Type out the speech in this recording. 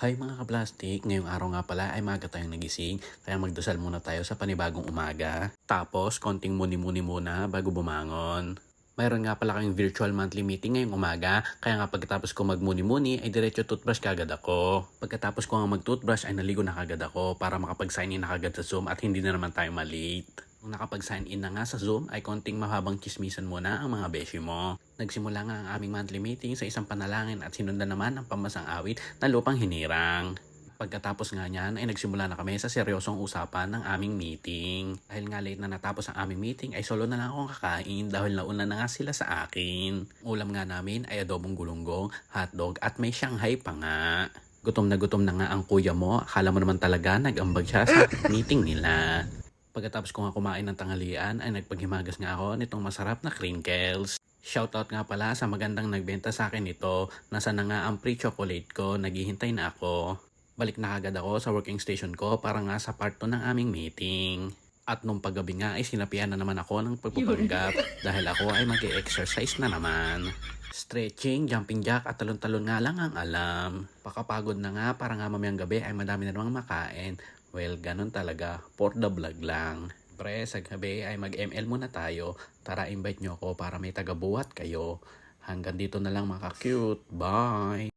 Hi mga ka-plastic, ngayong araw nga pala ay maaga tayong nagising, kaya magdasal muna tayo sa panibagong umaga. Tapos, konting muni-muni muna bago bumangon. Mayroon nga pala kayong virtual monthly meeting ngayong umaga, kaya nga pagkatapos ko magmuni-muni ay diretso toothbrush kagad ako. Pagkatapos ko nga mag-toothbrush ay naligo na kagad ako para makapag-sign in na kagad sa Zoom at hindi na naman tayo malate. Nung nakapag-sign in na nga sa Zoom ay konting mahabang chismisan muna ang mga beshi mo. Nagsimula nga ang aming monthly meeting sa isang panalangin at sinundan naman ang pamasang awit na lupang hinirang. Pagkatapos nga niyan ay nagsimula na kami sa seryosong usapan ng aming meeting. Dahil nga late na natapos ang aming meeting ay solo na lang akong kakain dahil nauna na nga sila sa akin. Ulam nga namin ay adobong gulunggong, hotdog at may Shanghai pa nga. Gutom na nga ang kuya mo, akala mo naman talaga nag-ambag siya sa meeting nila. Pagkatapos ko nga kumain ng tanghalian ay nagpaghimagas nga ako nitong masarap na crinkles. Shoutout nga pala sa magandang nagbenta sa akin nito. Nasa na nga ang pre-chocolate ko, naghihintay na ako. Balik na agad ako sa working station ko para nga sa part 2 ng aming meeting. At nung paggabi nga ay sinapian na naman ako ng pagpupanggap dahil ako ay mag-exercise na naman. Stretching, jumping jack at talon-talon nga lang ang alam. Pakapagod na nga para nga mamayang gabi ay madami na namang makain. Well, ganun talaga. For the vlog lang. Pre, sa gabi ay mag-ML muna tayo. Tara, invite nyo ako para may tagabuhat kayo. Hanggang dito na lang mga cute. Bye!